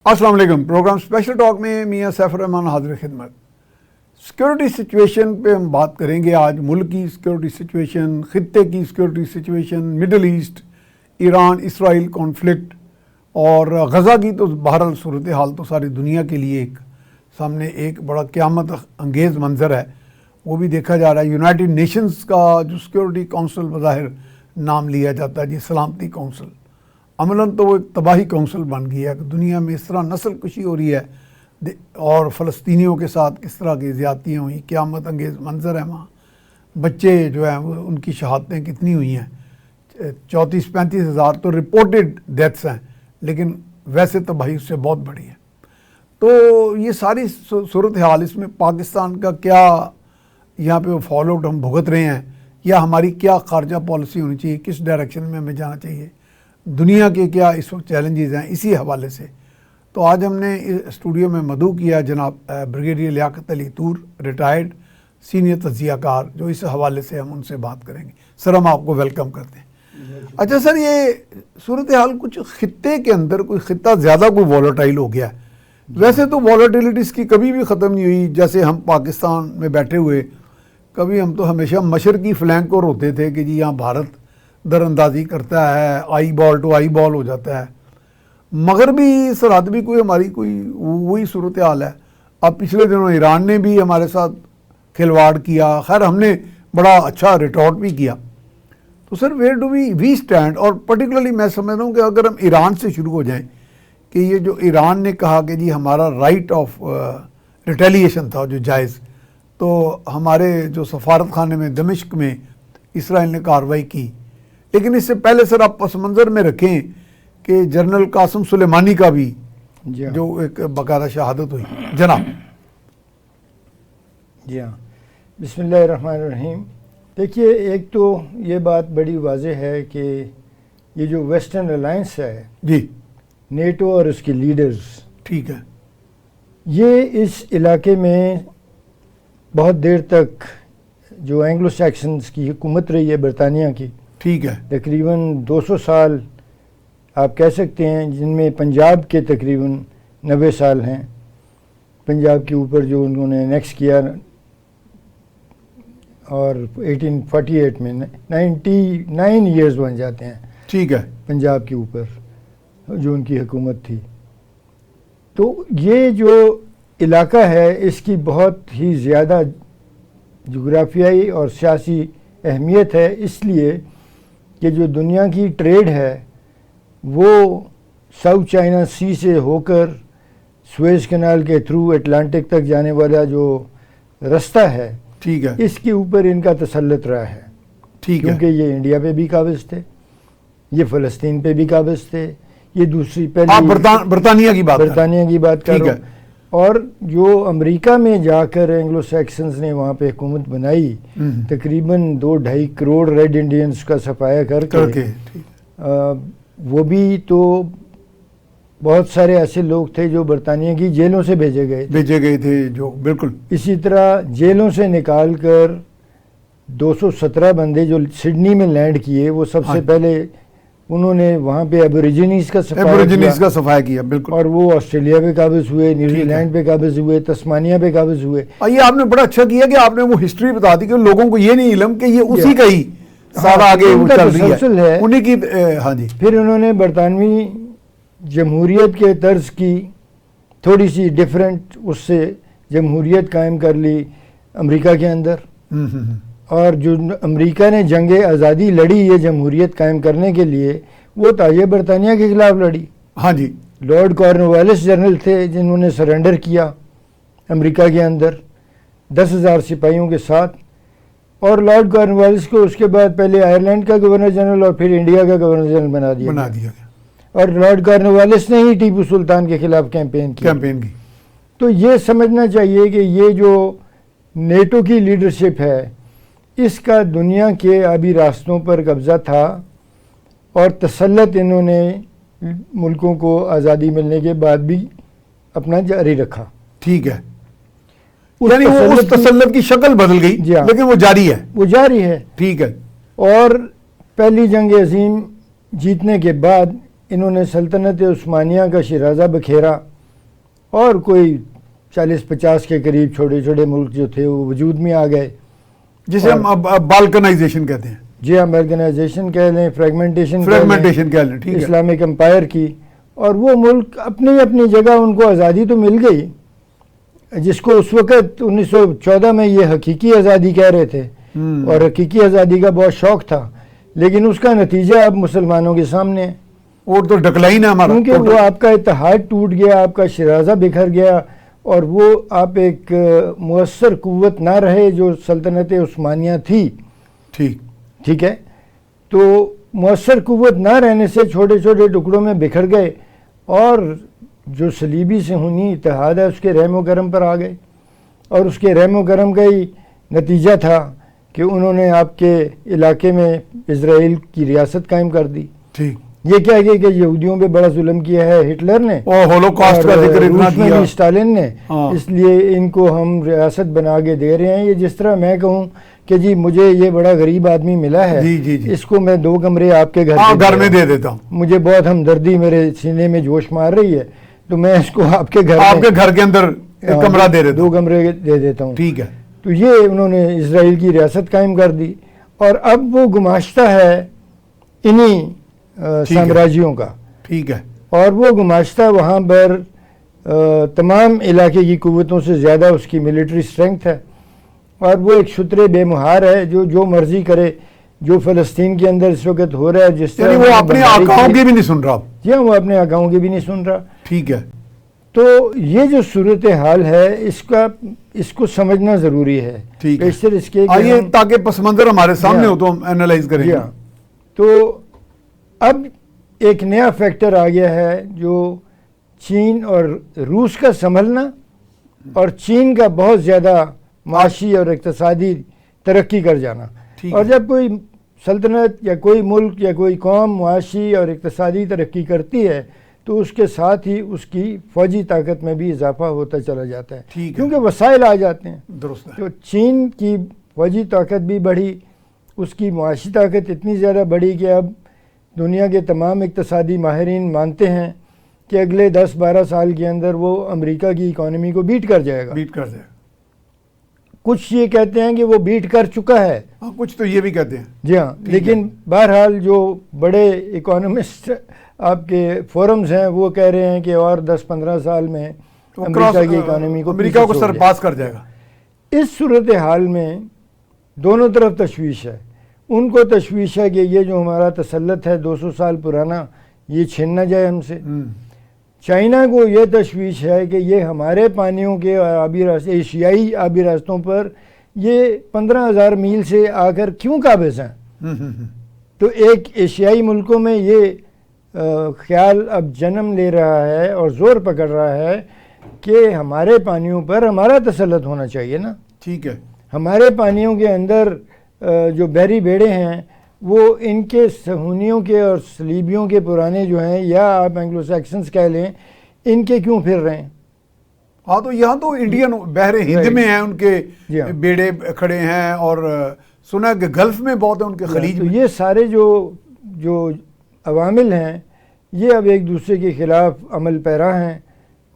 السلام علیکم. Programme special talk میں میاں سیف الرحمان حاضر خدمت. سیکورٹی سچویشن پہ ہم بات کریں گے آج. ملک کی سیکورٹی سچویشن, خطے کی security situation, Middle East, Iran Israel conflict اور غزہ کی تو بہرحال صورتحال تو ساری دنیا کے لیے سامنے ایک بڑا قیامت انگیز منظر ہے. وہ بھی دیکھا جا رہا ہے. یونائٹڈ نیشنز کا جو سیکورٹی کونسل بظاہر نام لیا جاتا ہے جی, سلامتی کونسل, عملاً تو وہ ایک تباہی کونسل بن گیا ہے کہ دنیا میں اس طرح نسل کشی ہو رہی ہے اور فلسطینیوں کے ساتھ کس طرح کی زیادتیاں ہوئیں. قیامت انگیز منظر ہے وہاں. بچے جو ہیں وہ ان کی شہادتیں کتنی ہوئی ہیں, 34-35 ہزار تو رپورٹڈ ڈیتھس ہیں, لیکن ویسے تباہی اس سے بہت بڑی ہے. تو یہ ساری صورتحال, اس میں پاکستان کا کیا یہاں پہ فال آؤٹ ہم بھگت رہے ہیں, یا ہماری کیا خارجہ پالیسی ہونی چاہیے, کس ڈائریکشن میں ہمیں جانا چاہیے, دنیا کے کیا اس وقت چیلنجز ہیں, اسی حوالے سے. تو آج ہم نے اسٹوڈیو میں مدعو کیا جناب بریگیڈیئر لیاقت علی طور, ریٹائرڈ سینئر تجزیہ کار, جو اس حوالے سے ہم ان سے بات کریں گے. سر ہم آپ کو ویلکم کرتے ہیں. اچھا سر, یہ صورتحال کچھ خطے کے اندر کوئی خطہ زیادہ کوئی وولٹائل ہو گیا ہے. ویسے تو وولٹیلٹیز کی کبھی بھی ختم نہیں ہوئی. جیسے ہم پاکستان میں بیٹھے ہوئے, کبھی ہم تو ہمیشہ مشرقی فلینک اور ہوتے تھے کہ جی یہاں بھارت در اندازی کرتا ہے, آئی بال ٹو آئی بال ہو جاتا ہے. مغربی سرحد بھی کوئی ہماری کوئی وہی صورتحال ہے. اب پچھلے دنوں ایران نے بھی ہمارے ساتھ کھلواڑ کیا, خیر ہم نے بڑا اچھا ریٹارٹ بھی کیا. تو سر ویئر ڈو وی اسٹینڈ, اور پرٹیکولرلی میں سمجھ رہا ہوں کہ اگر ہم ایران سے شروع ہو جائیں کہ یہ جو ایران نے کہا کہ جی ہمارا رائٹ آف ریٹیلیشن تھا جو جائز, تو ہمارے جو سفارت خانے میں دمشق میں اسرائیل نے کارروائی کی. لیکن اس سے پہلے سر آپ پس منظر میں رکھیں کہ جنرل قاسم سلیمانی کا بھی جو ایک باقاعدہ شہادت ہوئی. جناب جی ہاں, بسم اللہ الرحمن الرحیم. دیکھیے, ایک تو یہ بات بڑی واضح ہے کہ یہ جو ویسٹرن الائنس ہے جی, نیٹو اور اس کے لیڈرز, ٹھیک ہے, یہ اس علاقے میں بہت دیر تک جو اینگلو سیکسنز کی حکومت رہی ہے برطانیہ کی, ٹھیک ہے, تقریباً 200 سال آپ کہہ سکتے ہیں, جن میں پنجاب کے تقریباً 90 سال ہیں. پنجاب کے اوپر جو انہوں نے نیکس کیا, اور 1848 میں 99 ایئرز بن جاتے ہیں, ٹھیک ہے, پنجاب کے اوپر جو ان کی حکومت تھی. تو یہ جو علاقہ ہے اس کی بہت ہی زیادہ جغرافیائی اور سیاسی اہمیت ہے, اس لیے کہ جو دنیا کی ٹریڈ ہے وہ ساؤتھ چائنا سی سے ہو کر سویز کنال کے تھرو اٹلانٹک تک جانے والا جو رستہ ہے, ٹھیک ہے, اس کے اوپر ان کا تسلط رہا ہے. ٹھیک ہے, کیونکہ یہ انڈیا پہ بھی قابض تھے, یہ فلسطین پہ بھی قابض تھے, یہ دوسری پہلے برطانیہ کی بات کر رہا ہوں. اور جو امریکہ میں جا کر اینگلو سیکسنز نے وہاں پہ حکومت بنائی, تقریباً 2-2.5 کروڑ ریڈ انڈینز کا صفایا کر کے, وہ بھی تو بہت سارے ایسے لوگ تھے جو برطانیہ کی جیلوں سے بھیجے گئے تھے جو بالکل اسی طرح جیلوں سے نکال کر 217 بندے جو سڈنی میں لینڈ کیے, وہ سب سے پہلے انہوں نے وہاں پہ ایبوریجنیز کا صفایا کیا, بالکل, اور وہ آسٹریلیا پہ قابض ہوئے, نیوزی لینڈ پہ قابض ہوئے, تسمانیہ پہ قابض ہوئے. یہ آپ نے بڑا اچھا کیا کہ آپ نے وہ ہسٹری بتا دی کہ لوگوں کو یہ نہیں علم کہ یہ اسی کا ہی سارا آگے چل رہی ہے انہی کی. ہاں جی. پھر انہوں نے برطانوی جمہوریت کے طرز کی تھوڑی سی ڈیفرنٹ اس سے جمہوریت قائم کر لی امریکہ کے اندر, اور جو امریکہ نے جنگ آزادی لڑی یہ جمہوریت قائم کرنے کے لیے, وہ تاج برطانیہ کے خلاف لڑی. ہاں جی. لارڈ کارنوالیس جنرل تھے جنہوں نے سرنڈر کیا امریکہ کے اندر 10,000 سپاہیوں کے ساتھ, اور لارڈ کارنوالیس کو اس کے بعد پہلے آئرلینڈ کا گورنر جنرل اور پھر انڈیا کا گورنر جنرل بنا دیا گیا. اور لارڈ کارنوالیس نے ہی ٹیپو سلطان کے خلاف کیمپین کی. تو یہ سمجھنا چاہیے کہ یہ جو نیٹو کی لیڈرشپ ہے, اس کا دنیا کے آبی راستوں پر قبضہ تھا, اور تسلط انہوں نے ملکوں کو آزادی ملنے کے بعد بھی اپنا جاری رکھا. ٹھیک ہے, یعنی اس تسلط کی شکل بدل گئی, لیکن وہ جاری ہے. ٹھیک ہے. اور پہلی جنگ عظیم جیتنے کے بعد انہوں نے سلطنت عثمانیہ کا شیرازہ بکھیرا, اور کوئی 40-50 کے قریب چھوٹے چھوٹے ملک جو تھے وہ وجود میں آ گئے، جسے ہم بالکنائزیشن کہتے ہیں. جی ہم آرگنائزیشن کہہ لیں، فریگمنٹیشن کہہ لیں، ٹھیک ہے. اسلامک امپائر کی، اور وہ ملک اپنی اپنی جگہ ان کو آزادی تو مل گئی، جس کو اس وقت 1914 میں یہ حقیقی آزادی کہہ رہے تھے، اور حقیقی آزادی کا بہت شوق تھا، لیکن اس کا نتیجہ اب مسلمانوں کے سامنے ہے. اور تو ڈکلائن ہے ہمارا، کیونکہ وہ آپ کا اتحاد ٹوٹ گیا، آپ کا شرازہ بکھر گیا، اور وہ آپ ایک مؤثر قوت نہ رہے جو سلطنت عثمانیہ تھی. ٹھیک ہے، تو مؤثر قوت نہ رہنے سے چھوٹے چھوٹے ٹکڑوں میں بکھر گئے، اور جو صلیبی صہیونی اتحاد ہے اس کے رحم و کرم پر آ گئے، اور اس کے رحم و کرم کا ہی نتیجہ تھا کہ انہوں نے آپ کے علاقے میں اسرائیل کی ریاست قائم کر دی. یہ کیا کہ یہودیوں پہ بڑا ظلم کیا ہے ہٹلر نے، ہولوکاسٹ کا ذکر اتنا روس میں کیا بھی اسٹالن نے، اس لیے ان کو ہم ریاست بنا کے دے رہے ہیں. یہ جس طرح میں کہوں کہ جی مجھے یہ بڑا غریب آدمی ملا ہے، اس کو میں 2 کمرے آپ کے گھر میں دے دیتا ہوں، مجھے بہت ہمدردی میرے سینے میں جوش مار رہی ہے، تو میں اس کو آپ کے گھر کے اندر کمرہ دے دیتا ہوں، 2 کمرے دے دیتا ہوں. ٹھیک ہے. تو یہ انہوں نے اسرائیل کی ریاست قائم کر دی، اور اب وہ گماشتہ ہے انہی سامراجیوں کا. ٹھیک ہے. اور وہ گماشتہ وہاں پر تمام علاقے کی قوتوں سے زیادہ اس کی ملٹری سٹرینگتھ ہے، اور وہ ایک شتر بے مہار ہے جو مرضی کرے. جو فلسطین کے اندر اس وقت ہو رہا ہے، جس طرح وہ اپنے آقاؤں کی بھی نہیں سن رہا. جی ہاں، وہ اپنے آقاؤں کی بھی نہیں سن رہا. ٹھیک ہے. تو یہ جو صورتحال ہے اس کو سمجھنا ضروری ہے. بیشتر اس کے آئیے تاکہ پس منظر ہمارے سامنے ہو تو ہم اینالائز کریں. تو اب ایک نیا فیکٹر آ گیا ہے جو چین اور روس کا سنبھلنا، اور چین کا بہت زیادہ معاشی اور اقتصادی ترقی کر جانا. اور جب کوئی سلطنت یا کوئی ملک یا کوئی قوم معاشی اور اقتصادی ترقی کرتی ہے تو اس کے ساتھ ہی اس کی فوجی طاقت میں بھی اضافہ ہوتا چلا جاتا ہے، کیونکہ وسائل آ جاتے ہیں. تو چین کی فوجی طاقت بھی بڑھی، اس کی معاشی طاقت اتنی زیادہ بڑھی کہ اب دنیا کے تمام اقتصادی ماہرین مانتے ہیں کہ اگلے 10-12 سال کے اندر وہ امریکہ کی اکانومی کو بیٹ کر جائے گا. کچھ یہ کہتے ہیں کہ وہ بیٹ کر چکا ہے، کچھ تو یہ بھی کہتے ہیں. جی ہاں، لیکن بہرحال جو بڑے اکانومسٹ آپ کے فورمز ہیں وہ کہہ رہے ہیں کہ اور 10-15 سال میں امریکہ کی اکانومی کو امریکہ کو سرپاس کر جائے گا. اس صورتحال میں دونوں طرف تشویش ہے. ان کو تشویش ہے کہ یہ جو ہمارا تسلط ہے 200 سال پرانا یہ چھین نہ جائے ہم سے. چائنا کو یہ تشویش ہے کہ یہ ہمارے پانیوں کے ایشیائی آبی راستوں پر یہ 15,000 میل سے آ کر کیوں قابض ہیں. تو ایک ایشیائی ملکوں میں یہ خیال اب جنم لے رہا ہے اور زور پکڑ رہا ہے کہ ہمارے پانیوں پر ہمارا تسلط ہونا چاہیے نا. ٹھیک ہے. ہمارے پانیوں کے اندر جو بحری بیڑے ہیں وہ ان کے صہیونیوں کے اور صلیبیوں کے پرانے جو ہیں یا آپ اینگلو سیکسنز کہہ لیں ان کے کیوں پھر رہے ہیں. ہاں تو یہاں تو انڈین بحر ہند میں ہیں ان کے بیڑے کھڑے ہیں، اور سنا کہ گلف میں بہت ہیں ان کے خلیج میں. یہ سارے جو عوامل ہیں یہ اب ایک دوسرے کے خلاف عمل پیرا ہیں،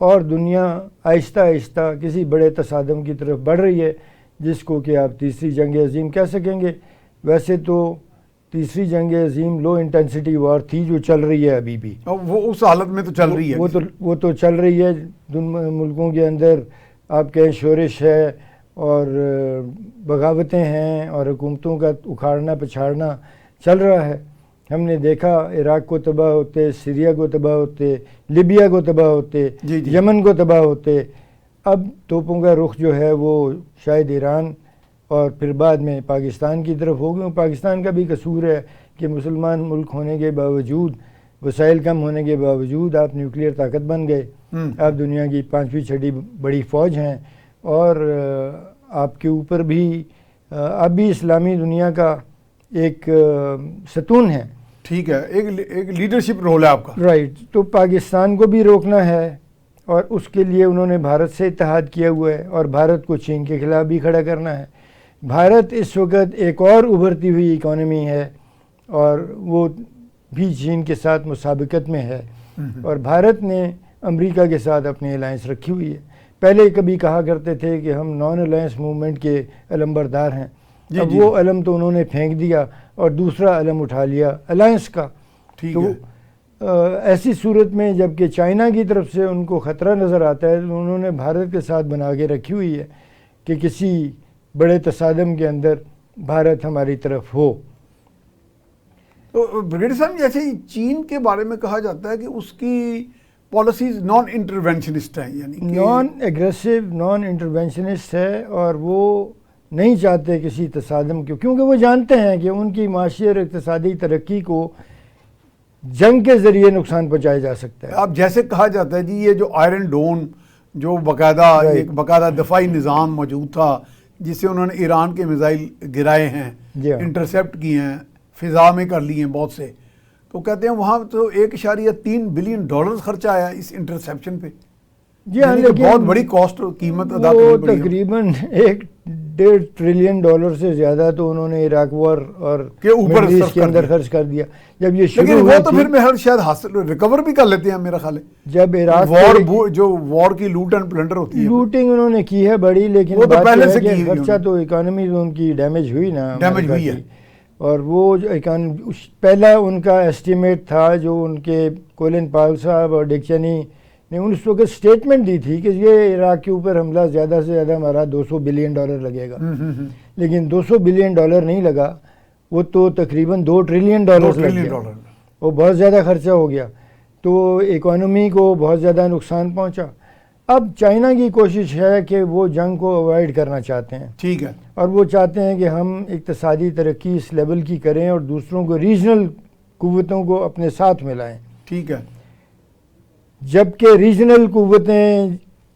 اور دنیا آہستہ آہستہ کسی بڑے تصادم کی طرف بڑھ رہی ہے جس کو کہ آپ تیسری جنگ عظیم کہہ سکیں گے. ویسے تو تیسری جنگ عظیم لو انٹینسٹی وار تھی جو چل رہی ہے ابھی بھی، وہ اس حالت میں تو چل رہی ہے. وہ تو چل رہی ہے. ملکوں کے اندر آپ کہیں شورش ہے اور بغاوتیں ہیں اور حکومتوں کا اکھاڑنا پچھاڑنا چل رہا ہے. ہم نے دیکھا عراق کو تباہ ہوتے، سیریا کو تباہ ہوتے، لیبیا کو تباہ ہوتے، یمن کو تباہ ہوتے. اب توپوں کا رخ جو ہے وہ شاید ایران اور پھر بعد میں پاکستان کی طرف ہو گئے. پاکستان کا بھی قصور ہے کہ مسلمان ملک ہونے کے باوجود، وسائل کم ہونے کے باوجود آپ نیوکلیئر طاقت بن گئے. آپ دنیا کی 5ویں 6 بڑی فوج ہیں، اور آپ کے اوپر بھی اب بھی اسلامی دنیا کا ایک ستون ہے. ٹھیک ہے، ایک لیڈرشپ رول ہے آپ کا. رائٹ. تو پاکستان کو بھی روکنا ہے، اور اس کے لیے انہوں نے بھارت سے اتحاد کیا ہوا ہے، اور بھارت کو چین کے خلاف بھی کھڑا کرنا ہے. بھارت اس وقت ایک اور ابھرتی ہوئی اکانومی ہے، اور وہ بھی چین کے ساتھ مسابقت میں ہے. اور بھارت نے امریکہ کے ساتھ اپنی الائنس رکھی ہوئی ہے. پہلے کبھی کہا کرتے تھے کہ ہم نان الائنس موومنٹ کے علم بردار ہیں. اب وہ علم تو انہوں نے پھینک دیا اور دوسرا علم اٹھا لیا الائنس کا. تو ایسی صورت میں جب کہ چائنا کی طرف سے ان کو خطرہ نظر آتا ہے تو انہوں نے بھارت کے ساتھ بنا کے رکھی ہوئی ہے کہ کسی بڑے تصادم کے اندر بھارت ہماری طرف ہو. تو بریگیڈیئر صاحب جیسے چین کے بارے میں کہا جاتا ہے کہ اس کی پالیسیز نان انٹرونشنسٹ ہیں، یعنی نان ایگریسو نان انٹرونشنسٹ ہے، اور وہ نہیں چاہتے کسی تصادم کو، کیونکہ وہ جانتے ہیں کہ ان کی معاشی اور اقتصادی ترقی کو جنگ کے ذریعے نقصان پہنچایا جا سکتا ہے. اب جیسے کہا جاتا ہے جی یہ جو آئرن ڈون جو ایک باقاعدہ دفاعی نظام موجود تھا جس سے انہوں نے ایران کے میزائل گرائے ہیں، انٹرسیپٹ کیے ہیں، فضا میں کر لیے ہیں بہت سے، تو کہتے ہیں وہاں تو $1.3 بلین خرچہ آیا اس انٹرسیپشن پہ. جی ہاں، لیکن بہت بڑی کاسٹ قیمت ادا کرنی پڑی. تقریباً $1.5 ٹریلین سے زیادہ تو انہوں نے عراق وار اور کے اوپر کے اندر خرچ کر دیا. جب یہ شروع لیکن وہ تو پھر میں شاید حاصل ریکور بھی کر لیتے ہیں میرا خیال ہے. جب عراق جو وار کی لوٹ اینڈ پلنڈر ہوتی ہے، لوٹنگ انہوں نے کی ہے بڑی، لیکن وہ تو پہلے سے کی خرچہ تو اکانومی ان کی ڈیمیج ہوئی نا، ڈیمیج ہوئی ہے. اور وہ پہلا ان کا ایسٹیمیٹ تھا جو ان کے کولن پال صاحب اور ڈک چینی نے اس وقت اسٹیٹمنٹ دی تھی کہ یہ عراق کے اوپر حملہ زیادہ سے زیادہ ہمارا $200 بلین لگے گا، لیکن $200 بلین نہیں لگا، وہ تو تقریباً $2 ٹریلین لگ گیا. وہ بہت زیادہ خرچہ ہو گیا، تو اکانومی کو بہت زیادہ نقصان پہنچا. اب چائنا کی کوشش ہے کہ وہ جنگ کو اوائڈ کرنا چاہتے ہیں. ٹھیک ہے. اور وہ چاہتے ہیں کہ ہم اقتصادی ترقی اس لیول کی کریں اور دوسروں کو ریجنل قوتوں کو اپنے ساتھ ملائیں. ٹھیک ہے. جبکہ ریجنل قوتیں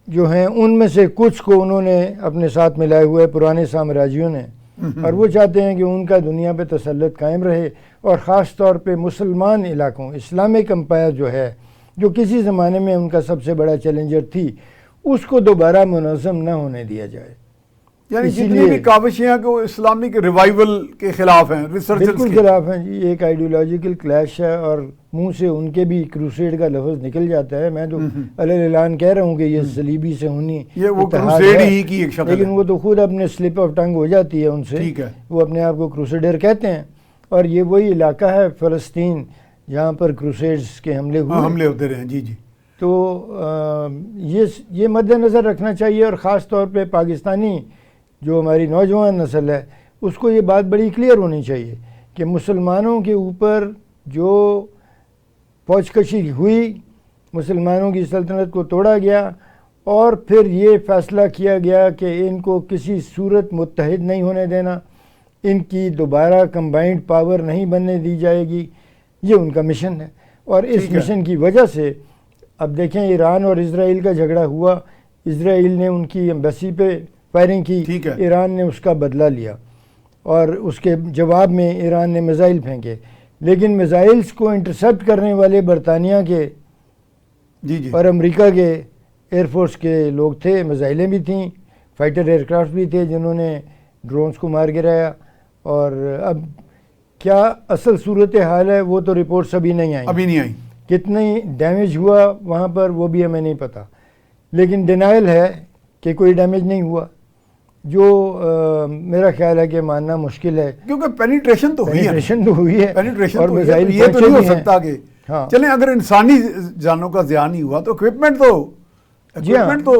جو ہیں ان میں سے کچھ کو انہوں نے اپنے ساتھ ملائے ہوئے پرانے سامراجیوں نے، اور وہ چاہتے ہیں کہ ان کا دنیا پہ تسلط قائم رہے، اور خاص طور پہ مسلمان علاقوں اسلامک امپائر جو ہے، جو کسی زمانے میں ان کا سب سے بڑا چیلنجر تھی، اس کو دوبارہ منظم نہ ہونے دیا جائے. یعنی جتنی بھی کاوشیں ہیں کہ وہ اسلامک ریوائول کے خلاف ہیں، بالکل خلاف ہیں جی. ایک آئیڈیولوجیکل کلیش ہے، اور منہ سے ان کے بھی کروسیڈ کا لفظ نکل جاتا ہے. میں تو علیہ اعلان کہہ رہا ہوں کہ یہ صلیبی سے ہونی کروسیڈ ہی کی ایک شکل ہے، لیکن وہ تو خود اپنے سلپ آف ٹنگ ہو جاتی ہے ان سے. وہ اپنے آپ کو کروسیڈر کہتے ہیں، اور یہ وہی علاقہ ہے فلسطین جہاں پر کروسیڈز کے حملے ہوتے رہے. جی جی. تو یہ مد نظر رکھنا چاہیے، اور خاص طور پہ پاکستانی جو ہماری نوجوان نسل ہے اس کو یہ بات بڑی کلیئر ہونی چاہیے کہ مسلمانوں کے اوپر جو فوج کشی ہوئی، مسلمانوں کی سلطنت کو توڑا گیا، اور پھر یہ فیصلہ کیا گیا کہ ان کو کسی صورت متحد نہیں ہونے دینا، ان کی دوبارہ کمبائنڈ پاور نہیں بننے دی جائے گی. یہ ان کا مشن ہے، اور اس مشن کی وجہ سے اب دیکھیں ایران اور اسرائیل کا جھگڑا ہوا، اسرائیل نے ان کی ایمبیسی پہ فائرنگ کی، ایران نے اس کا بدلہ لیا، اور اس کے جواب میں ایران نے میزائل پھینکے. لیکن میزائلز کو انٹرسیپٹ کرنے والے برطانیہ کے اور امریکہ کے ایئر فورس کے لوگ تھے، میزائلیں بھی تھیں، فائٹر ایئر کرافٹ بھی تھے جنہوں نے ڈرونز کو مار گرایا. اور اب کیا اصل صورتحال ہے وہ تو رپورٹس ابھی نہیں آئیں. کتنی ڈیمیج ہوا وہاں پر وہ بھی ہمیں نہیں پتہ، لیکن ڈینائل ہے کہ کوئی ڈیمیج نہیں ہوا، جو میرا خیال ہے کہ ماننا مشکل ہے، کیونکہ پینیٹریشن تو ہوئی ہے. اور میزائل یہ تو نہیں ہو سکتا کہ چلیں اگر انسانی جانوں کا زیان نہیں ہوا تو اکوپمنٹ تو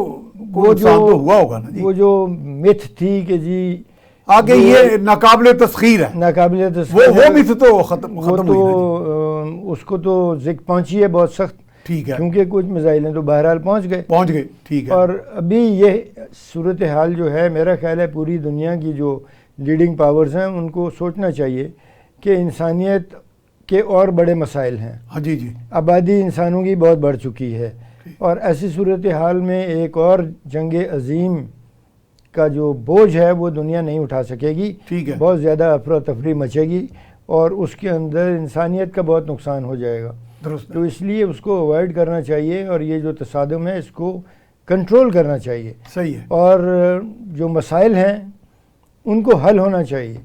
وہ جو ہوا ہوگا نا. وہ جو متھ تھی کہ جی آگے یہ ناقابل تسخیر ہے، وہ متھ تو ختم ہوئی، اس کو تو ذکر پہنچی ہے بہت سخت. ٹھیک ہے. کیونکہ کچھ میزائلیں تو بہرحال پہنچ گئے. ٹھیک ہے. اور ابھی یہ صورتحال جو ہے میرا خیال ہے پوری دنیا کی جو لیڈنگ پاورز ہیں ان کو سوچنا چاہیے کہ انسانیت کے اور بڑے مسائل ہیں. جی. آبادی انسانوں کی بہت بڑھ چکی ہے، اور ایسی صورتحال میں ایک اور جنگ عظیم کا جو بوجھ ہے وہ دنیا نہیں اٹھا سکے گی. بہت زیادہ افراتفری مچے گی، اور اس کے اندر انسانیت کا بہت نقصان ہو جائے گا. تو اس لیے اس کو اوائڈ کرنا چاہیے، اور یہ جو تصادم ہے اس کو کنٹرول کرنا چاہیے. صحیح ہے. اور جو مسائل ہیں ان کو حل ہونا چاہیے.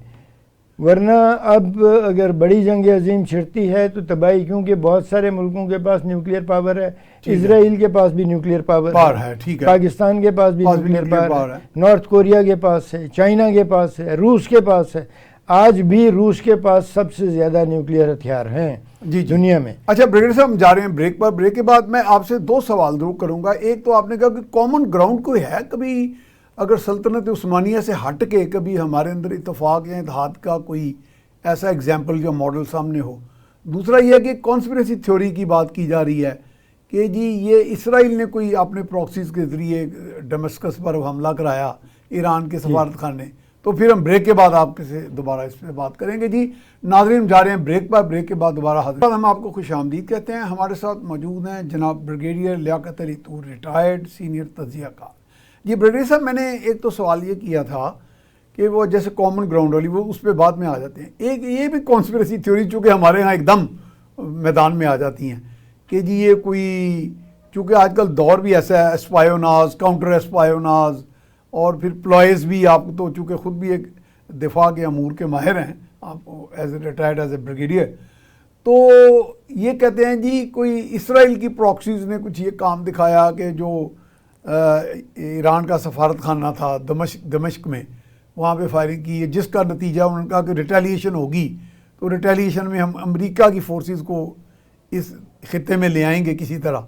ورنہ اب اگر بڑی جنگ عظیم چھڑتی ہے تو تباہی، کیونکہ بہت سارے ملکوں کے پاس نیوکلیئر پاور ہے، اسرائیل کے پاس بھی نیوکلیئر پاور ہے، ٹھیک ہے، پاکستان کے پاس بھی نیوکلیئر پاور ہے، نارتھ کوریا کے پاس ہے، چائنا کے پاس ہے، روس کے پاس ہے۔ آج بھی روس کے پاس سب سے زیادہ نیوکلیئر ہتھیار ہیں دنیا میں۔ اچھا بریگیڈیئر صاحب، ہم جا رہے ہیں بریک پر۔ بریک کے بعد میں آپ سے 2 سوال ضرور کروں گا۔ ایک تو آپ نے کہا کہ کامن گراؤنڈ کوئی ہے کبھی، اگر سلطنت عثمانیہ سے ہٹ کے کبھی ہمارے اندر اتفاق یا اتحاد کا کوئی ایسا ایگزامپل جو ماڈل سامنے ہو۔ دوسرا یہ ہے کہ کانسپریسی تھیوری کی بات کی جا رہی ہے کہ جی یہ اسرائیل نے کوئی اپنے پراکسیز کے ذریعے ڈمسکس پر حملہ کرایا، ایران کے سفارت خانے۔ تو پھر ہم بریک کے بعد آپ سے دوبارہ اس پہ بات کریں گے۔ جی ناظرین، جا رہے ہیں بریک پر، بریک کے بعد دوبارہ حاضر۔ ہم آپ کو خوش آمدید کہتے ہیں۔ ہمارے ساتھ موجود ہیں جناب بریگیڈیئر لیاقت علی طور، ریٹائرڈ سینئر تجزیہ کار۔ جی بریگیڈیئر صاحب، میں نے ایک تو سوال یہ کیا تھا کہ وہ جیسے کامن گراؤنڈ والی، وہ اس پہ بعد میں آ جاتے ہیں۔ ایک یہ بھی کانسپریسی تھیوری چونکہ ہمارے ہاں ایک دم میدان میں آ جاتی ہیں کہ جی یہ کوئی، چونکہ آج کل دور بھی ایسا ہے، اسپائیوناز، کاؤنٹر اسپائیوناز، اور پھر پلائز بھی، آپ تو چونکہ خود بھی ایک دفاع کے امور کے ماہر ہیں، آپ as a retired as a brigadier, تو یہ کہتے ہیں جی کوئی اسرائیل کی پراکسیز نے کچھ یہ کام دکھایا کہ جو ایران کا سفارت خانہ تھا دمشق میں، وہاں پہ فائرنگ کی، جس کا نتیجہ انہوں نے کہا کہ ریٹیلیشن ہوگی، تو ریٹیلیشن میں ہم امریکہ کی فورسز کو اس خطے میں لے آئیں گے کسی طرح۔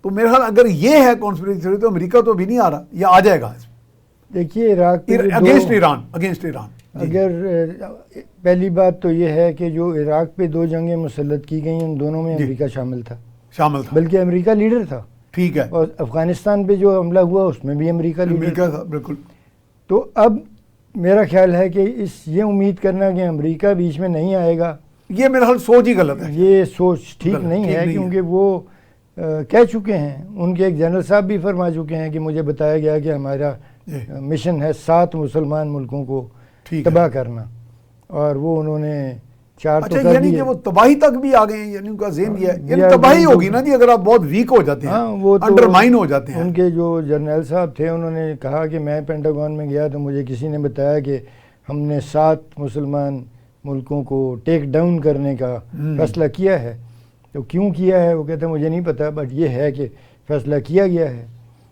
تو میرے خیال اگر یہ ہے کانسپریسی تھیوری، تو امریکہ تو ابھی نہیں آ رہا یا آ جائے گا۔ دیکھیے عراق اگینسٹ ایران اگر پہلی بات تو یہ ہے کہ جو عراق پہ 2 جنگیں مسلط کی گئیں، ان دونوں میں امریکہ شامل تھا، بلکہ امریکہ لیڈر تھا، ٹھیک ہے، اور افغانستان پہ جو حملہ ہوا اس میں بھی امریکہ لیڈر تھا، بالکل۔ تو اب میرا خیال ہے کہ یہ امید کرنا کہ امریکہ بیچ میں نہیں آئے گا، یہ میرا خیال سوچ ہی غلط ہے، یہ سوچ ٹھیک نہیں ہے، کیونکہ وہ کہہ چکے ہیں، ان کے ایک جنرل صاحب بھی فرما چکے ہیں کہ مجھے بتایا گیا کہ ہمارا مشن ہے 7 مسلمان ملکوں کو تباہ کرنا، اور وہ انہوں نے 4 تو کر یعنی کہ وہ تباہی تک بھی آ گئے ہیں، یعنی ان کا ذہن یہ ہے، یعنی تباہی ہوگی نا جی اگر آپ بہت ویک ہو جاتے ہیں، وہ انڈرمائن ہو جاتے ہیں۔ ان کے جو جرنیل صاحب تھے انہوں نے کہا کہ میں پینٹاگون میں گیا تو مجھے کسی نے بتایا کہ ہم نے 7 مسلمان ملکوں کو ٹیک ڈاؤن کرنے کا فیصلہ کیا ہے۔ تو کیوں کیا ہے وہ کہتے ہیں مجھے نہیں پتا، بٹ یہ ہے کہ فیصلہ کیا گیا ہے۔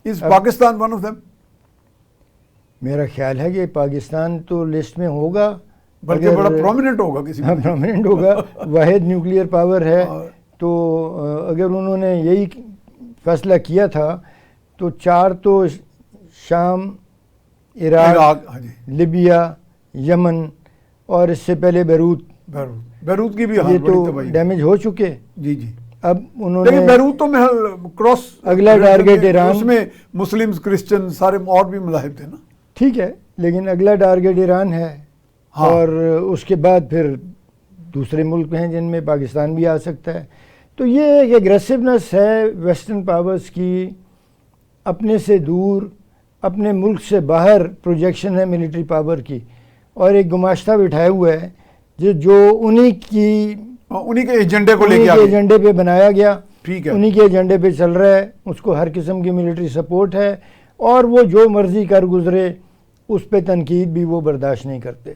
اس پاکستان ون آف them؟ میرا خیال ہے کہ پاکستان تو لسٹ میں ہوگا، بلکہ بڑا پرومیننٹ ہوگا، کسی پرومیننٹ ہوگا، واحد نیوکلیئر پاور ہے۔ تو اگر انہوں نے یہی فیصلہ کیا تھا تو 4 تو شام، عراق، لیبیا، یمن، اور اس سے پہلے بیروت کی بھی یہ تو ڈیمیج ہو چکے۔ جی جی، اب انہوں نے بیروت تو میں کراس، اگلا ٹارگیٹ ایران، اس میں مسلم کرسچن سارے اور بھی مذاہب تھے نا، ٹھیک ہے، لیکن اگلا ٹارگیٹ ایران ہے، اور اس کے بعد پھر دوسرے ملک ہیں جن میں پاکستان بھی آ سکتا ہے۔ تو یہ ایک ایگریسونیس ہے ویسٹرن پاورز کی، اپنے سے دور، اپنے ملک سے باہر پروجیکشن ہے ملٹری پاور کی، اور ایک گماشتہ بٹھایا ہوا ہے جو انہی کے ایجنڈے کو لے کے ایجنڈے پہ بنایا گیا، ٹھیک ہے، انہی کے ایجنڈے پہ چل رہا ہے، اس کو ہر قسم کی ملٹری سپورٹ ہے، اور وہ جو مرضی کر گزرے اس پہ تنقید بھی وہ برداشت نہیں کرتے۔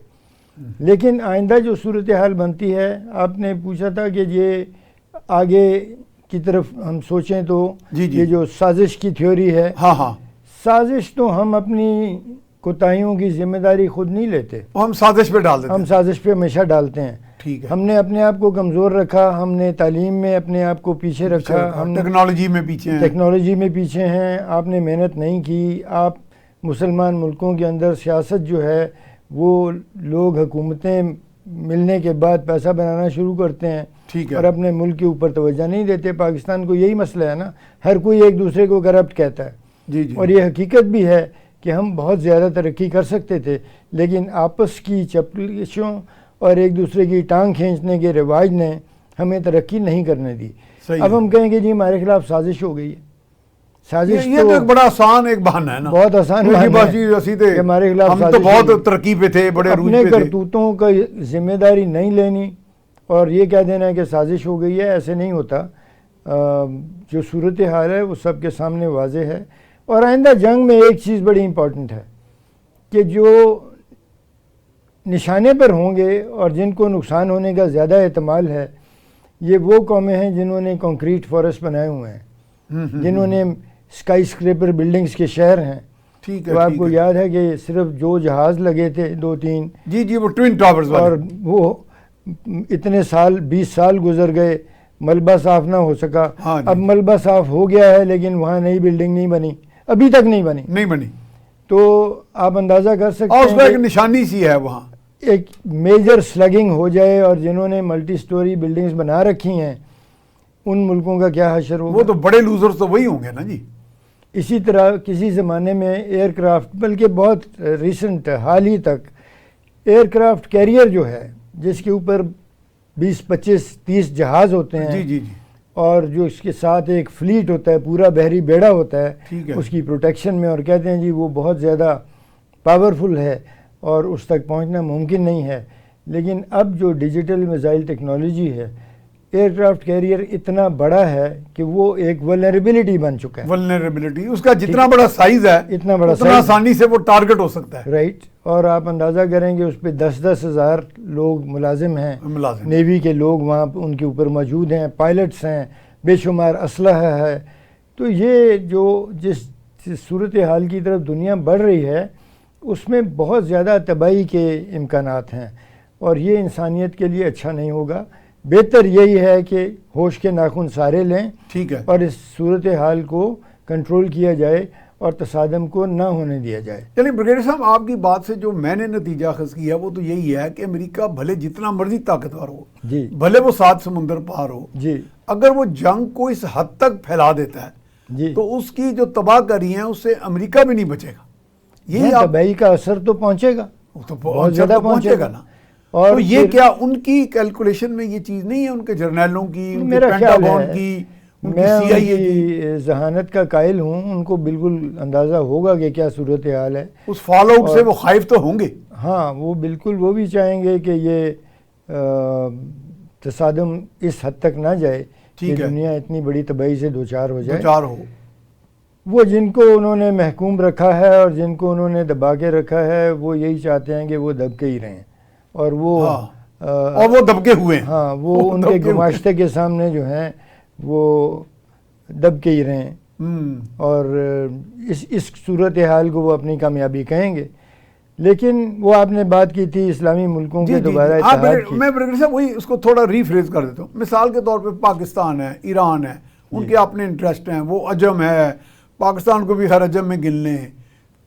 لیکن آئندہ جو صورتحال بنتی ہے، آپ نے پوچھا تھا کہ یہ آگے کی طرف ہم سوچیں تو یہ جو سازش کی تھیوری ہے، سازش تو ہم اپنی کوتاہیوں کی ذمہ داری خود نہیں لیتے، ہم سازش پہ ڈال دیتے ہیں، ہم سازش پہ ہمیشہ ڈالتے ہیں۔ ہم نے اپنے آپ کو کمزور رکھا، ہم نے تعلیم میں اپنے آپ کو پیچھے رکھا، ہم ٹیکنالوجی میں پیچھے ہیں، آپ نے محنت نہیں کی۔ آپ مسلمان ملکوں کے اندر سیاست جو ہے وہ لوگ حکومتیں ملنے کے بعد پیسہ بنانا شروع کرتے ہیں اور اپنے ملک کے اوپر توجہ نہیں دیتے۔ پاکستان کو یہی مسئلہ ہے نا، ہر کوئی ایک دوسرے کو کرپٹ کہتا ہے، اور یہ حقیقت بھی ہے کہ ہم بہت زیادہ ترقی کر سکتے تھے، لیکن آپس کی چپلشوں اور ایک دوسرے کی ٹانگ کھینچنے کے رواج نے ہمیں ترقی نہیں کرنے دی۔ اب ہم کہیں گے جی ہمارے خلاف سازش ہو گئی ہے، سازش یہ تو ایک بڑا آسان ایک بہانہ ہے نا، بہت آسان کہ ہمارے خلاف ہم تو بہت ترقی پہ تھے، بڑے عروج پہ تھے۔ اپنے کرتوتوں کا ذمہ داری نہیں لینی اور یہ کہہ دینا ہے کہ سازش ہو گئی ہے، ایسے نہیں ہوتا۔ جو صورتحال ہے وہ سب کے سامنے واضح ہے، اور آئندہ جنگ میں ایک چیز بڑی امپورٹنٹ ہے کہ جو نشانے پر ہوں گے اور جن کو نقصان ہونے کا زیادہ احتمال ہے یہ وہ قومیں ہیں جنہوں نے کنکریٹ فارسٹ بنائے ہوئے ہیں، جنہوں نے اسکائی اسکریپر بلڈنگز کے شہر ہیں. ٹھیک ہے. تو آپ کو یاد ہے کہ صرف جو جہاز لگے تھے 2-3 جی وہ ٹوین ٹاورز اور وہ اتنے سال 20 سال گزر گئے، ملبہ صاف نہ ہو سکا. اب ملبہ صاف ہو گیا ہے لیکن وہاں نئی بلڈنگ نہیں بنی، ابھی تک نہیں بنی. تو آپ اندازہ کر سکتے ہیں اس کا ایک نشانی سی ہے وہاں ایک میجر سلگنگ ہو جائے، اور جنہوں نے ملٹی سٹوری بلڈنگز بنا رکھی ہیں ان ملکوں کا کیا حشر ہوگا. وہ تو بڑے لوزرز تو وہی ہوں گے نا جی. اسی طرح کسی زمانے میں ایئر کرافٹ، بلکہ بہت ریسنٹ حال ہی تک ایئر کرافٹ کیریئر جو ہے جس کے اوپر 20-25-30 جہاز ہوتے ہیں، جی اور جو اس کے ساتھ ایک فلیٹ ہوتا ہے، پورا بحری بیڑا ہوتا ہے ہے اس کی پروٹیکشن میں، اور کہتے ہیں جی وہ بہت زیادہ پاورفل ہے اور اس تک پہنچنا ممکن نہیں ہے. لیکن اب جو ڈیجیٹل میزائل ٹیکنالوجی ہے، ایئر کرافٹ کیریئر اتنا بڑا ہے کہ وہ ایک ولنریبلٹی بن چکا ہے. ولنریبلٹی اس کا جتنا بڑا سائز ہے اتنا بڑا اتنا آسانی سے وہ ٹارگٹ ہو سکتا ہے. رائٹ. اور آپ اندازہ کریں کہ اس پہ 10-10 ہزار لوگ ملازم ہیں، نیوی کے لوگ وہاں ان کے اوپر موجود ہیں، پائلٹس ہیں، بے شمار اسلحہ ہے. تو یہ جو جس صورتحال کی طرف دنیا بڑھ رہی ہے اس میں بہت زیادہ تباہی کے امکانات ہیں، اور یہ انسانیت کے لیے اچھا نہیں ہوگا. بہتر یہی ہے کہ ہوش کے ناخن سارے لیں، ٹھیک ہے، اور اس صورتحال کو کنٹرول کیا جائے اور تصادم کو نہ ہونے دیا جائے. چلیے بریگیڈیئر صاحب، آپ کی بات سے جو میں نے نتیجہ اخذ کیا وہ تو یہی ہے کہ امریکہ بھلے جتنا مرضی طاقتور ہو، جی بھلے وہ 7 سمندر پار ہو، جی اگر وہ جنگ کو اس حد تک پھیلا دیتا ہے جی تو اس کی جو تباہ کاری ہیں اس سے امریکہ بھی نہیں بچے گا. یہی تباہی کا اثر تو پہنچے گا، بہت زیادہ پہنچے گا نا. اور یہ کیا ان کی کیلکولیشن میں یہ چیز نہیں ہے، ان کے جرنیلوں کی، ان کے پینٹاگون کی، میں ان کی ذہانت کا قائل ہوں، ان کو بالکل اندازہ ہوگا کہ کیا صورتحال ہے. اس فال آؤٹ سے وہ خائف تو ہوں گے. ہاں وہ بالکل، وہ بھی چاہیں گے کہ یہ تصادم اس حد تک نہ جائے کہ دنیا اتنی بڑی تباہی سے دوچار ہو جائے. وہ جن کو انہوں نے محکوم رکھا ہے اور جن کو انہوں نے دبا کے رکھا ہے وہ یہی چاہتے ہیں کہ وہ دب کے ہی رہیں، اور وہ دبکے ہوئے ہیں. ہاں وہ ان کے گماشتے کے سامنے جو ہیں وہ دب کے ہی رہیں، اور اس صورتحال کو وہ اپنی کامیابی کہیں گے. لیکن وہ آپ نے بات کی تھی اسلامی ملکوں کے دوبارہ اتحاد کی. میں بریگیڈیئر صاحب وہی اس کو تھوڑا ریفریز کر دیتا ہوں. مثال کے طور پہ پاکستان ہے، ایران ہے، ان کے اپنے انٹرسٹ ہیں، وہ عجم ہے، پاکستان کو بھی ہر عجم میں گن لیں.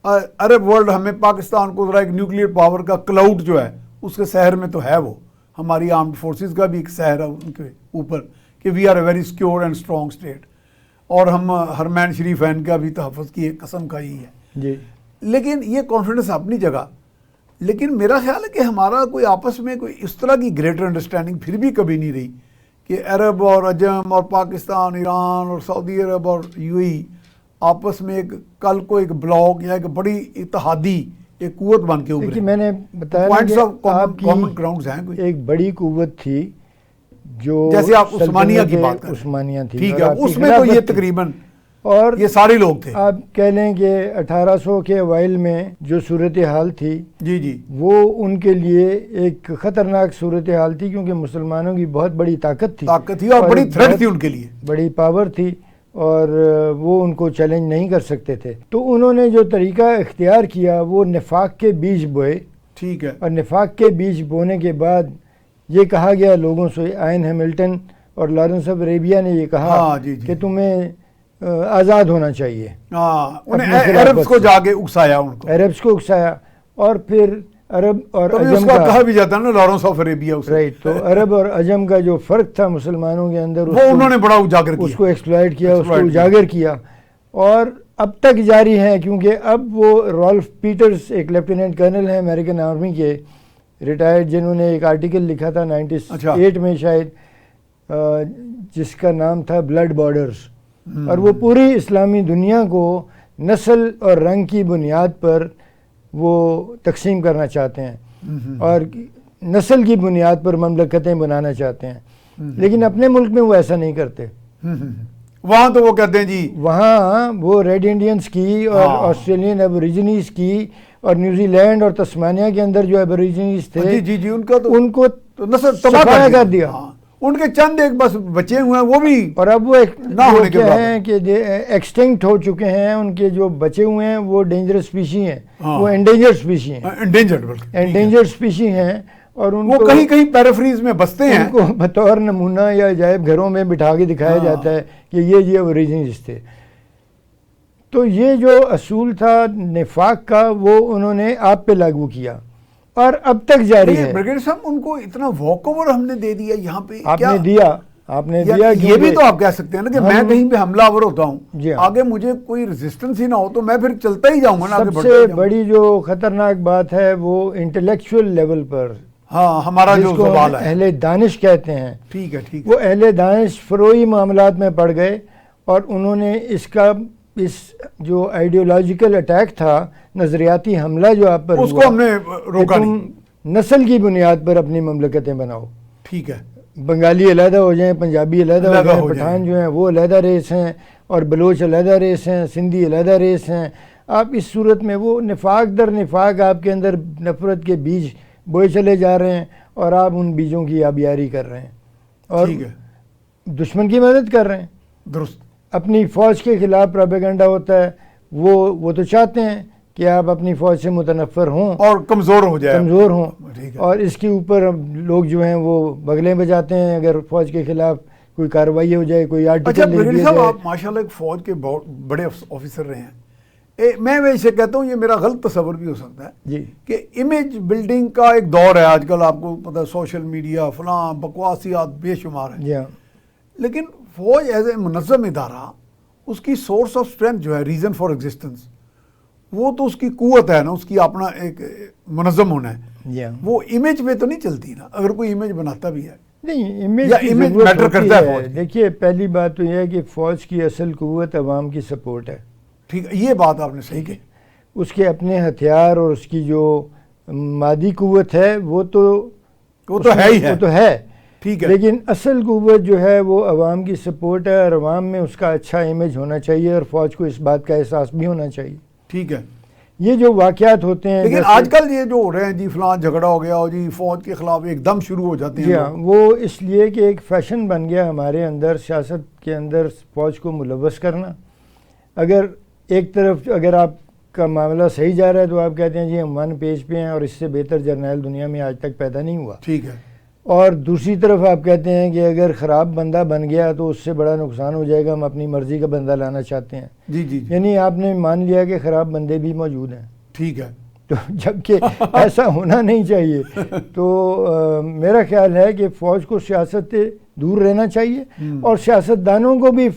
عرب ورلڈ ہمیں پاکستان کو ذرا ایک نیوکلیئر پاور کا کلاؤڈ جو ہے اس کے سحر میں تو ہے، وہ ہماری آرمڈ فورسز کا بھی ایک سحر ہے ان کے اوپر کہ we are a very secure and strong state, اور ہم حرمین شریفین کا بھی تحفظ کی ایک قسم کھائی ہے. جی لیکن یہ کانفیڈنس اپنی جگہ، لیکن میرا خیال ہے کہ ہمارا کوئی آپس میں کوئی اس طرح کی گریٹر انڈرسٹینڈنگ پھر بھی کبھی نہیں رہی کہ عرب اور عجم اور پاکستان، ایران اور سعودی عرب اور یو اے ای آپس میں ایک کل کو ایک بلاک یا ایک بڑی اتحادی ایک قوت بن کے ابھرے. میں نے بتایا آپ کی ایک بڑی قوت تھی جو جیسے آپ عثمانیہ کی بات کریں، عثمانیہ تھی، ٹھیک ہے، اس میں تو یہ تقریباً اور یہ سارے لوگ تھے. آپ کہہ لیں کہ 1800 کے اوائل میں جو صورتحال تھی جی وہ ان کے لیے ایک خطرناک صورتحال تھی، کیونکہ مسلمانوں کی بہت بڑی طاقت تھی اور بڑی تھریٹ تھی ان کے لیے، بڑی پاور تھی، اور وہ ان کو چیلنج نہیں کر سکتے تھے. تو انہوں نے جو طریقہ اختیار کیا وہ نفاق کے بیج بوئے. ٹھیک ہے. اور نفاق کے بیج بونے کے بعد یہ کہا گیا لوگوں سے، آئن ہیملٹن اور لارنس آف اریبیا نے یہ کہا کہ تمہیں آزاد ہونا چاہیے. عربز کو جا کے اکسایا، ان کو عربز کو اکسایا، اور پھر عرب اور عجم کا کہا بھی جاتا ہے نا لارنس آف اریبیا. رائٹ. تو عرب اور عجم کا جو فرق تھا مسلمانوں کے اندر وہ انہوں نے بڑا اجاگر کیا، اس کو ایکسپلائٹ کیا، اس کو اجاگر کیا، اور اب تک جاری ہیں. کیونکہ اب وہ رالف پیٹرز ایک لیفٹیننٹ کرنل ہیں امریکن آرمی کے ریٹائرڈ، جنہوں نے ایک آرٹیکل لکھا تھا 98 میں شاید، جس کا نام تھا بلڈ بارڈرز، اور وہ پوری اسلامی دنیا کو نسل اور رنگ کی بنیاد پر وہ تقسیم کرنا چاہتے ہیں، اور نسل کی بنیاد پر مملکتیں بنانا چاہتے ہیں. لیکن اپنے ملک میں وہ ایسا نہیں کرتے. وہاں تو وہ کہتے ہیں جی وہاں وہ ریڈ انڈینز کی اور آسٹریلین ایبوریجنیز کی اور نیوزی لینڈ اور تسمانیہ کے اندر جو ایبوریجنیز تھے جی ان کا تو ان کو نسل تباہ کر دیا. ان کے چند ایک بس بچے ہوئے ہیں وہ بھی اور اب وہ نہ ہونے کے بعد ہیں کہ ایکسٹنکٹ ہو چکے ہیں. ان کے جو بچے ہوئے ہیں وہ ڈینجرس اسپیشی ہیں, وہ انڈینجرڈ اسپیشی ہیں, انڈینجرڈ اسپیشی ہیں. اور ان وہ کو کہیں کہیں پیرافریز میں بستے ہیں, ان کو بطور نمونہ یا عجائب گھروں میں بٹھا کے دکھایا جاتا ہے کہ یہ اوریجنز تھے. تو یہ جو اصول تھا نفاق کا وہ انہوں نے آپ پہ لاگو کیا اور اب تک جاری ہے. بریگیڈیئر صاحب ان کو اتنا واک اوور ہم نے دے دیا یہاں پہ, آپ نے دیا یہ بھی تو آپ کہہ سکتے ہیں نا کہ میں کہیں پہ حملہ آور ہوتا ہوں, جی آگے مجھے کوئی ریزسٹنس ہی نہ ہو تو میں پھر چلتا ہی جاؤں گا. سب سے بڑی جو خطرناک بات ہے وہ انٹلیکچوئل لیول پر ہمارا جو سوال ہے اہل دانش کہتے ہیں, ٹھیک ہے وہ اہل دانش فروئی معاملات میں پڑ گئے اور انہوں نے اس جو آئیڈیولوجیکل اٹیک تھا, نظریاتی حملہ جو آپ پر اس کو ہم نے روکا نہیں. نسل کی بنیاد پر اپنی مملکتیں بناؤ, ٹھیک ہے, بنگالی علیحدہ ہو جائیں, پنجابی علیحدہ ہو جائیں, پٹھان جو ہیں وہ علیحدہ ریس ہیں اور بلوچ علیحدہ ریس ہیں, سندھی علیحدہ ریس ہیں. آپ اس صورت میں وہ نفاق در نفاق آپ کے اندر نفرت کے بیج بوئے چلے جا رہے ہیں اور آپ ان بیجوں کی آبیاری کر رہے ہیں اور دشمن کی مدد کر رہے ہیں. درست. اپنی فوج کے خلاف پروپیگنڈا ہوتا ہے, وہ تو چاہتے ہیں کہ آپ اپنی فوج سے متنفر ہوں اور کمزور ہوں, اور اس کے اوپر لوگ جو ہیں وہ بغلیں بجاتے ہیں اگر فوج کے خلاف کوئی کارروائی ہو جائے, کوئی آرٹیکل لکھ دیا جائے. آپ ماشاءاللہ ایک فوج کے بہت بڑے آفیسر رہے ہیں. میں اسے کہتا ہوں, یہ میرا غلط تصور بھی ہو سکتا ہے جی کہ امیج بلڈنگ کا ایک دور ہے آج کل, آپ کو پتہ ہے سوشل میڈیا فلاں بکواسیات بے شمار ہیں. جی ہاں, لیکن فوج ایز اے منظم ادارہ, اس کی سورس آف اسٹرینتھ جو ہے, ریزن فار ایگزسٹنس, وہ تو اس کی قوت ہے نا, اس کی اپنا ایک منظم ہونا ہے. جی ہاں, وہ امیج پہ تو نہیں چلتی نا, اگر کوئی امیج بناتا بھی ہے. نہیں, امیج میٹر کرتا ہے فوج. دیکھیے پہلی بات تو یہ ہے کہ فوج کی اصل قوت عوام کی سپورٹ ہے. ٹھیک ہے, یہ بات آپ نے صحیح کی. اس کے اپنے ہتھیار اور اس کی جو مادی قوت ہے وہ تو ہے ہی ہے, وہ تو ہے, ٹھیک ہے, لیکن اصل قوت جو ہے وہ عوام کی سپورٹ ہے اور عوام میں اس کا اچھا امیج ہونا چاہیے اور فوج کو اس بات کا احساس بھی ہونا چاہیے. ٹھیک ہے. یہ جو واقعات ہوتے ہیں, لیکن آج کل یہ جو ہو رہے ہیں جی فلاں جھگڑا ہو گیا, اور جی فوج کے خلاف ایک دم شروع ہو جاتے ہیں. جی ہاں, وہ اس لیے کہ ایک فیشن بن گیا ہمارے اندر, سیاست کے اندر فوج کو ملوث کرنا. اگر ایک طرف اگر آپ کا معاملہ صحیح جا رہا ہے تو آپ کہتے ہیں جی ہم 1 پیج پہ ہیں اور اس سے بہتر جرنیل دنیا میں آج تک پیدا نہیں ہوا. ٹھیک ہے. اور دوسری طرف آپ کہتے ہیں کہ اگر خراب بندہ بن گیا تو اس سے بڑا نقصان ہو جائے گا, ہم اپنی مرضی کا بندہ لانا چاہتے ہیں. جی. یعنی آپ نے مان لیا کہ خراب بندے بھی موجود ہیں. ٹھیک ہے. تو جبکہ ایسا ہونا نہیں چاہیے. تو میرا خیال ہے کہ فوج کو سیاست سے دور رہنا چاہیے اور سیاستدانوں کو بھی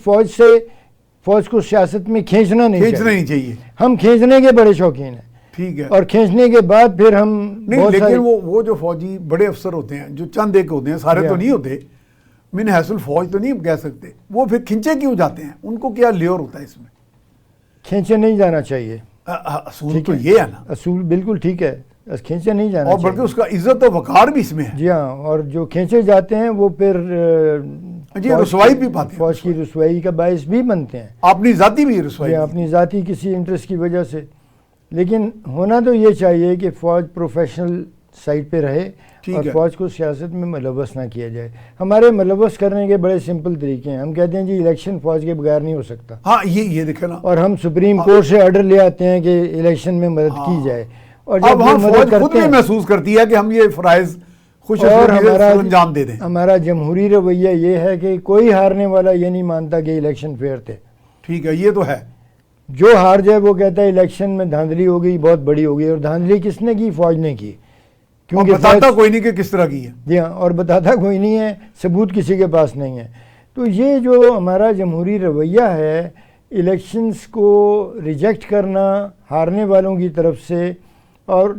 فوج کو سیاست میں کھینچنا نہیں چاہیے. ہم کھینچنے کے بڑے شوقین ہیں. ٹھیک ہے. اور کھینچنے کے بعد پھر ہم نہیں, لیکن وہ جو فوجی بڑے افسر ہوتے ہیں, جو چند ایک ہوتے ہیں, سارے تو نہیں ہوتے, من حیث الفوج تو نہیں کہہ سکتے, وہ پھر کھینچے کیوں جاتے ہیں, ان کو کیا لیور ہوتا ہے اس میں؟ کھینچے نہیں جانا چاہیے. اصول تو یہ ہے نا, اصول بالکل ٹھیک ہے, کھینچے نہیں جانا اور بلکہ اس کا عزت و وقار بھی اس میں ہے. جی ہاں, اور جو کھینچے جاتے ہیں وہ پھر جی رسوائی بھی پاتے ہیں, فوج کی رسوائی کا باعث بھی بنتے ہیں, اپنی ذاتی بھی رسوائی, اپنی ذاتی کسی انٹرسٹ کی وجہ سے. لیکن ہونا تو یہ چاہیے کہ فوج پروفیشنل سائٹ پہ رہے اور فوج کو سیاست میں ملوث نہ کیا جائے. ہمارے ملوث کرنے کے بڑے سمپل طریقے ہیں. ہم کہتے ہیں جی الیکشن فوج کے بغیر نہیں ہو سکتا. ہاں, یہ دیکھیں نا, اور ہم سپریم کورٹ سے آرڈر لے آتے ہیں کہ الیکشن میں مدد کی جائے, اور جب ہم فوج خود بھی محسوس کرتی ہے کہ ہم یہ فرائض خوش انجام دے دیں. ہمارا جمہوری رویہ یہ ہے کہ کوئی ہارنے والا یہ نہیں مانتا کہ الیکشن فیئر تھے. ٹھیک ہے, یہ تو ہے. جو ہار جائے وہ کہتا ہے الیکشن میں دھاندلی ہو گئی, بہت بڑی ہو گئی, اور دھاندلی کس نے کی؟ فوج نے کی. کیونکہ بتاتا کوئی نہیں کہ کس طرح کی ہے. جی ہاں, اور بتاتا کوئی نہیں ہے, ثبوت کسی کے پاس نہیں ہے. تو یہ جو ہمارا جمہوری رویہ ہے, الیکشنز کو ریجیکٹ کرنا ہارنے والوں کی طرف سے, اور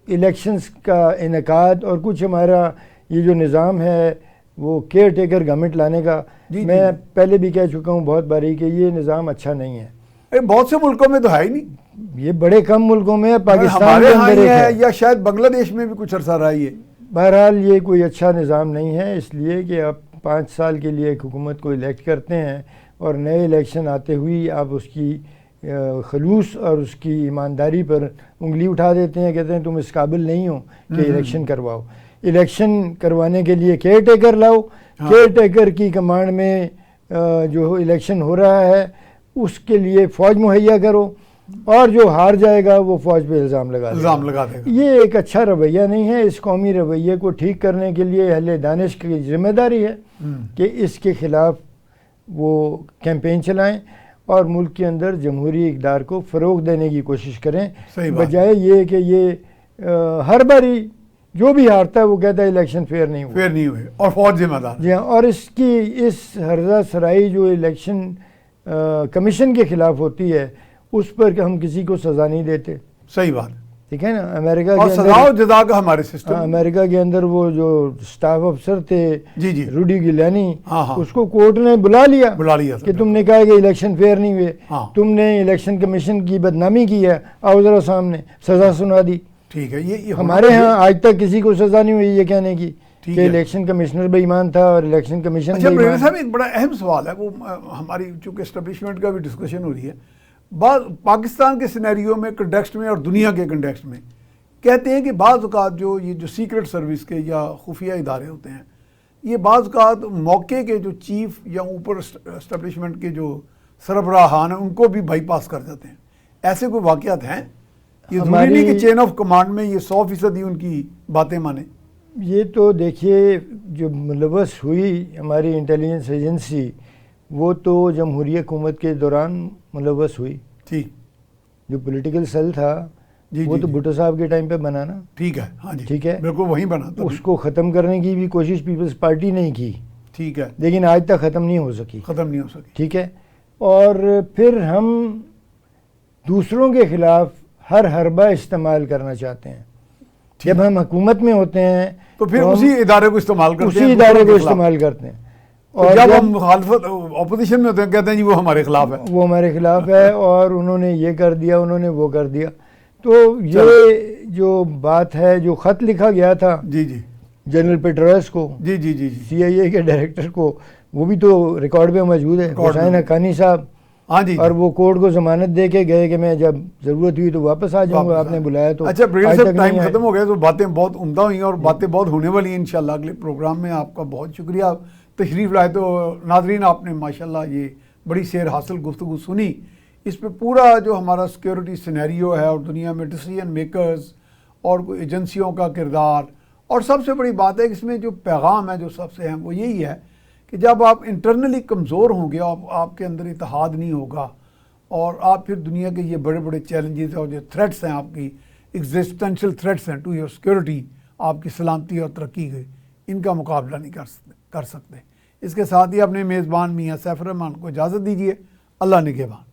الیکشنز کا انعقاد, اور کچھ ہمارا یہ جو نظام ہے وہ کیئر ٹیکر گورنمنٹ لانے کا, میں پہلے بھی کہہ چکا ہوں بہت باری کہ یہ نظام اچھا نہیں ہے. بہت سے ملکوں میں تو ہے ہی نہیں, یہ بڑے کم ملکوں میں, پاکستان کے اندر ہے, یا شاید بنگلہ دیش میں بھی کچھ عرصہ رہا ہے. بہرحال یہ کوئی اچھا نظام نہیں ہے, اس لیے کہ آپ 5 سال کے لیے ایک حکومت کو الیکٹ کرتے ہیں اور نئے الیکشن آتے ہوئی آپ اس کی خلوص اور اس کی ایمانداری پر انگلی اٹھا دیتے ہیں، کہتے ہیں تم اس قابل نہیں ہو کہ الیکشن کرواؤ. الیکشن کروانے کے لیے کیئر ٹیکر لاؤ، کیئر ٹیکر کی کمانڈ میں جو الیکشن ہو رہا ہے اس کے لیے فوج مہیا کرو، اور جو ہار جائے گا وہ فوج پہ الزام لگا دے گا. یہ ایک اچھا رویہ نہیں ہے. اس قومی رویے کو ٹھیک کرنے کے لیے اہل دانش کی ذمہ داری ہے کہ اس کے خلاف وہ کیمپین چلائیں اور ملک کے اندر جمہوری اقدار کو فروغ دینے کی کوشش کریں، بجائے یہ کہ یہ ہر باری جو بھی ہارتا ہے وہ کہتا ہے الیکشن فیئر نہیں ہوئے اور فوج ذمہ دار. جی ہاں، اور اس ہرزہ سرائی جو الیکشن کمیشن کے خلاف ہوتی ہے اس پر کہ ہم کسی کو سزا نہیں دیتے. صحیح بات. ٹھیک ہے نا. امریکہ اور سزا و جزا کا ہمارے سسٹم، امریکہ کے اندر وہ جو سٹاف افسر تھے جی روڈی گیلانی، اس کو کورٹ نے بلا لیا کہ تم نے کہا کہ الیکشن فیئر نہیں ہوئے، تم نے الیکشن کمیشن کی بدنامی کی ہے، آؤ ذرا سامنے، سزا سنا دی. ٹھیک ہے. یہ ہمارے ہاں آج تک کسی کو سزا نہیں ہوئی یہ کہنے کی کہ الیکشن کمیشنر بے ایمان تھا اور الیکشن کمیشن بے ایمان. صاحب ایک بڑا اہم سوال ہے، وہ ہماری چونکہ اسٹیبلشمنٹ کا بھی ڈسکشن ہو رہی ہے، بعض پاکستان کے سینیریو میں کنٹیکسٹ میں اور دنیا کے کنٹیکسٹ میں کہتے ہیں کہ بعض اوقات جو سیکرٹ سروس کے یا خفیہ ادارے ہوتے ہیں، یہ بعض اوقات موقع کے جو چیف یا اوپر اسٹیبلشمنٹ کے جو سربراہان ہیں ان کو بھی بائی پاس کر جاتے ہیں. ایسے کوئی واقعات ہیں؟ یہ ضروری نہیں کہ چین آف کمانڈ میں یہ 100% ان کی باتیں مانیں. یہ تو دیکھیے جو ملوث ہوئی ہماری انٹیلیجنس ایجنسی وہ تو جمہوری حکومت کے دوران ملوث ہوئی. ٹھیک. جو پولیٹیکل سیل تھا وہ تو بھٹو صاحب کے ٹائم پہ بنا نا. ٹھیک ہے. ہاں جی ٹھیک ہے، بالکل وہیں بنا. اس کو ختم کرنے کی بھی کوشش پیپلز پارٹی نے کی. ٹھیک ہے. لیکن آج تک ختم نہیں ہو سکی. ٹھیک ہے. اور پھر ہم دوسروں کے خلاف ہر حربہ استعمال کرنا چاہتے ہیں. جب ہم حکومت میں ہوتے ہیں تو پھر اسی ادارے کو استعمال کرتے ہیں. اسی ادارے کو استعمال کرتے ہیں. اور جب ہم مخالفت اپوزیشن میں ہوتے ہیں کہتے ہیں جی وہ ہمارے خلاف ہے. وہ ہمارے خلاف ہے اور انہوں نے یہ کر دیا، انہوں نے وہ کر دیا. تو یہ جو بات ہے، جو خط لکھا گیا تھا جنرل پیٹرس کو، سی آئی اے کے ڈائریکٹر کو، وہ بھی تو ریکارڈ پہ موجود ہے. حسین حقانی صاحب، اور وہ کورٹ کو ضمانت دے کے گئے کہ میں جب ضرورت ہوئی تو واپس آ جاؤں گا، آپ نے بلایا تو. اچھا بریگیڈیئر صاحب، ٹائم ختم ہو گیا تو باتیں بہت عمدہ ہوئی ہیں اور باتیں بہت ہونے والی ہیں انشاءاللہ اگلے پروگرام میں. آپ کا بہت شکریہ، تشریف لائے. تو ناظرین، آپ نے ماشاءاللہ یہ بڑی سیر حاصل گفتگو سنی. اس پہ پورا جو ہمارا سیکیورٹی سینیریو ہے اور دنیا میں ڈیسیژن میکرز اور کوئی ایجنسیوں کا کردار، اور سب سے بڑی بات ہے کہ اس میں جو پیغام ہے جو سب سے اہم وہ یہی ہے کہ جب آپ انٹرنلی کمزور ہوں گے، آپ کے اندر اتحاد نہیں ہوگا، اور آپ پھر دنیا کے یہ بڑے بڑے چیلنجز اور جو تھریٹس ہیں، آپ کی ایگزسٹینشل تھریٹس ہیں ٹو یور سیکیورٹی، آپ کی سلامتی اور ترقی کے، ان کا مقابلہ نہیں کر سکتے. اس کے ساتھ ہی اپنے میزبان میاں سیف الرحمان کو اجازت دیجیے. اللہ نگہبان.